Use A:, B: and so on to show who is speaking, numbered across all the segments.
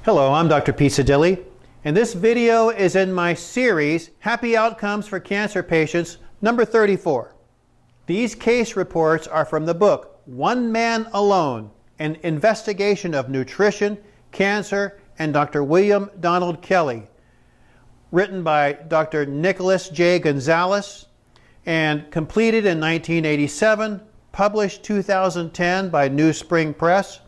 A: Hello, I'm Dr. Pizzadili, and this video is in my series, Happy Outcomes for Cancer Patients, number 34. These case reports are from the book, One Man Alone, an investigation of nutrition, cancer, and Dr. William Donald Kelley, written by Dr. Nicholas J. Gonzalez, and completed in 1987, published 2010 by New Spring Press.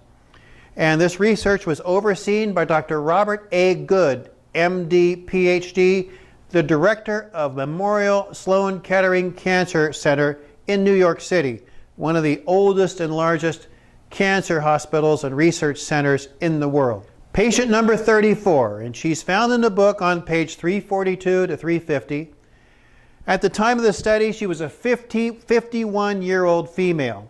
A: And this research was overseen by Dr. Robert A. Good, MD, PhD, the director of Memorial Sloan-Kettering Cancer Center in New York City, one of the oldest and largest cancer hospitals and research centers in the world. Patient number 34, and she's found in the book on page 342 to 350. At the time of the study, she was a 51-year-old female.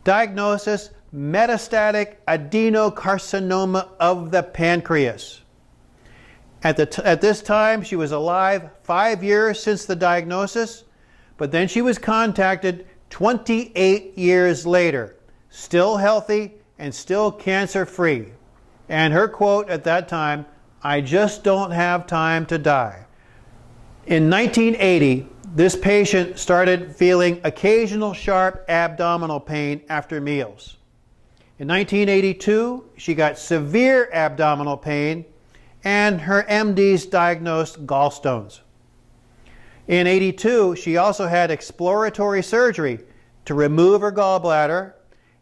A: Diagnosis: metastatic adenocarcinoma of the pancreas. At this time, she was alive 5 years since the diagnosis, but then she was contacted 28 years later, still healthy and still cancer-free. And her quote at that time, "I just don't have time to die." In 1980, this patient started feeling occasional sharp abdominal pain after meals. In 1982, she got severe abdominal pain, and her MDs diagnosed gallstones. In 82, she also had exploratory surgery to remove her gallbladder,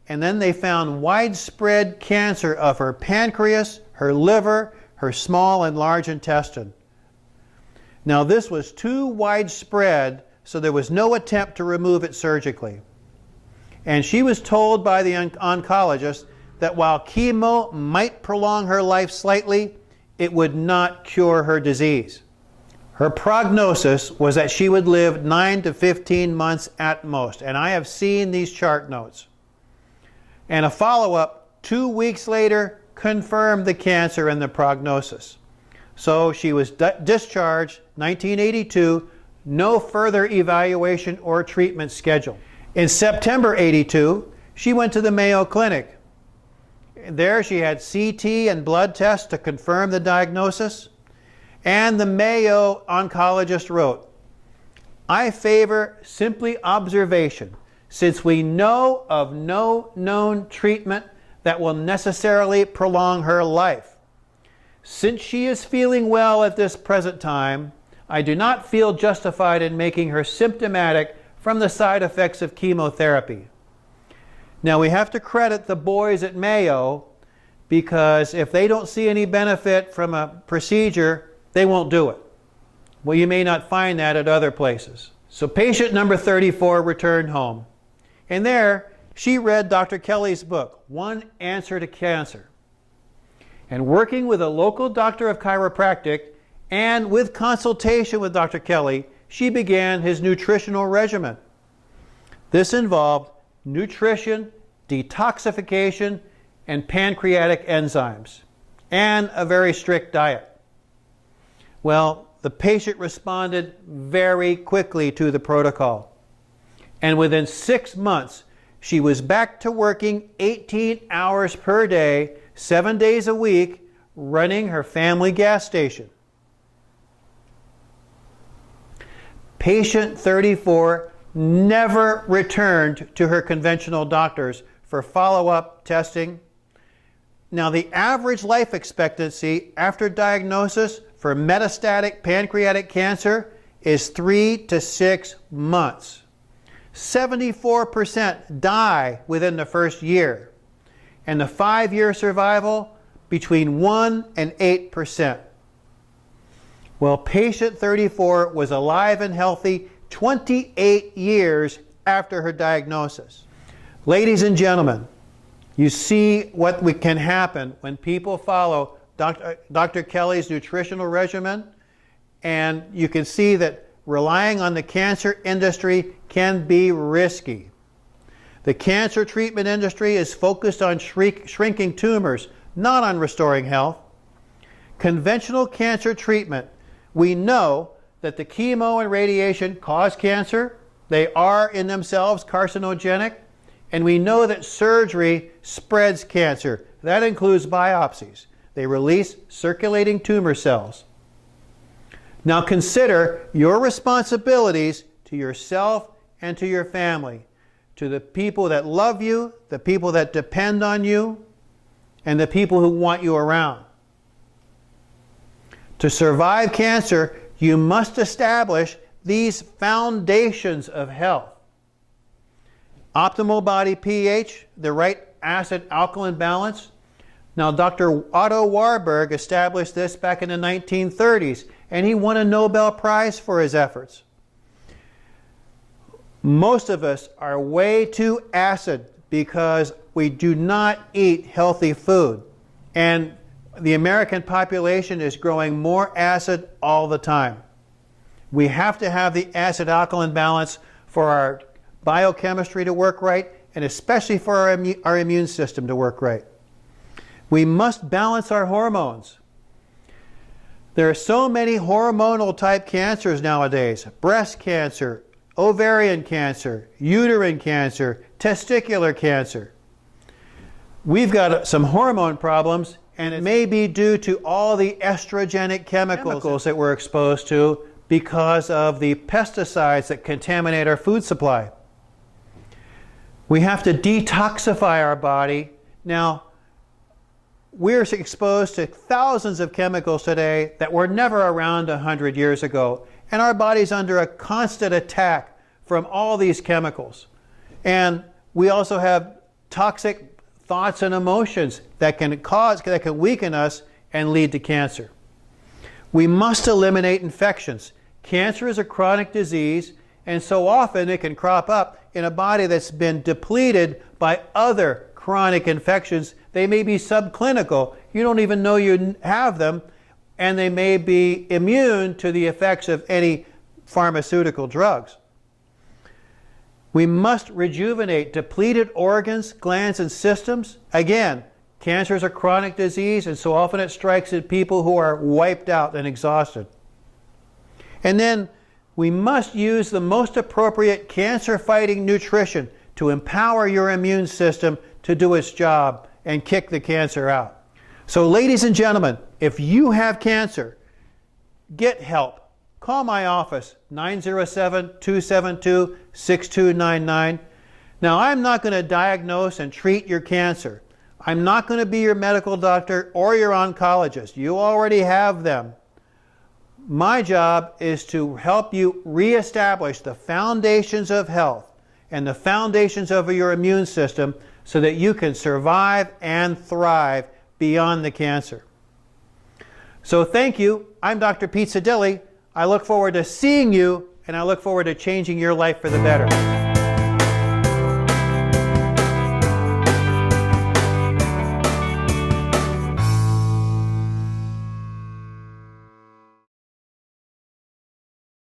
A: and then they found widespread cancer of her pancreas, her liver, her small and large intestine. Now, this was too widespread, so there was no attempt to remove it surgically. And she was told by the oncologist that while chemo might prolong her life slightly, it would not cure her disease. Her prognosis was that she would live 9 to 15 months at most, and I have seen these chart notes. And a follow-up 2 weeks later confirmed the cancer and the prognosis. So she was discharged 1982, no further evaluation or treatment scheduled. In September 82, she went to the Mayo Clinic. There she had CT and blood tests to confirm the diagnosis. And the Mayo oncologist wrote, "I favor simply observation, since we know of no known treatment that will necessarily prolong her life. Since she is feeling well at this present time, I do not feel justified in making her symptomatic from the side effects of chemotherapy." Now, we have to credit the boys at Mayo, because if they don't see any benefit from a procedure, they won't do it. Well, you may not find that at other places. So patient number 34 returned home. And there, she read Dr. Kelley's book, One Answer to Cancer. And working with a local doctor of chiropractic and with consultation with Dr. Kelley, she began his nutritional regimen. This involved nutrition, detoxification, and pancreatic enzymes, and a very strict diet. Well, the patient responded very quickly to the protocol. And within 6 months, she was back to working 18 hours per day, 7 days a week, running her family gas station. Patient 34 never returned to her conventional doctors for follow-up testing. Now, the average life expectancy after diagnosis for metastatic pancreatic cancer is 3 to 6 months. 74% die within the first year, and the 5-year survival between 1 and 8%. Well, patient 34 was alive and healthy 28 years after her diagnosis. Ladies and gentlemen, you see what can happen when people follow Dr. Kelley's nutritional regimen, and you can see that relying on the cancer industry can be risky. The cancer treatment industry is focused on shrinking tumors, not on restoring health. Conventional cancer treatment, we know that the chemo and radiation cause cancer. They are in themselves carcinogenic. And we know that surgery spreads cancer. That includes biopsies. They release circulating tumor cells. Now consider your responsibilities to yourself and to your family, to the people that love you, the people that depend on you, and the people who want you around. To survive cancer, you must establish these foundations of health. Optimal body pH, the right acid-alkaline balance. Now, Dr. Otto Warburg established this back in the 1930s, and he won a Nobel Prize for his efforts. Most of us are way too acid because we do not eat healthy food. And the American population is growing more acid all the time. We have to have the acid-alkaline balance for our biochemistry to work right, and especially for our immune system to work right. We must balance our hormones. There are so many hormonal type cancers nowadays: breast cancer, ovarian cancer, uterine cancer, testicular cancer. We've got some hormone problems, and it may be due to all the estrogenic chemicals that we're exposed to because of the pesticides that contaminate our food supply. We have to detoxify our body. Now, we're exposed to thousands of chemicals today that were never around 100 years ago, and our body's under a constant attack from all these chemicals. And we also have toxic thoughts and emotions that can weaken us and lead to cancer. We must eliminate infections. Cancer is a chronic disease, and so often it can crop up in a body that's been depleted by other chronic infections. They may be subclinical. You don't even know you have them, and they may be immune to the effects of any pharmaceutical drugs. We must rejuvenate depleted organs, glands, and systems. Again, cancer is a chronic disease, and so often it strikes at people who are wiped out and exhausted. And then we must use the most appropriate cancer-fighting nutrition to empower your immune system to do its job and kick the cancer out. So, ladies and gentlemen, if you have cancer, get help. Call my office, 907-272-6299. Now, I'm not going to diagnose and treat your cancer. I'm not going to be your medical doctor or your oncologist. You already have them. My job is to help you reestablish the foundations of health and the foundations of your immune system so that you can survive and thrive beyond the cancer. So thank you. I'm Dr. Pizzadili. I look forward to seeing you, and I look forward to changing your life for the better.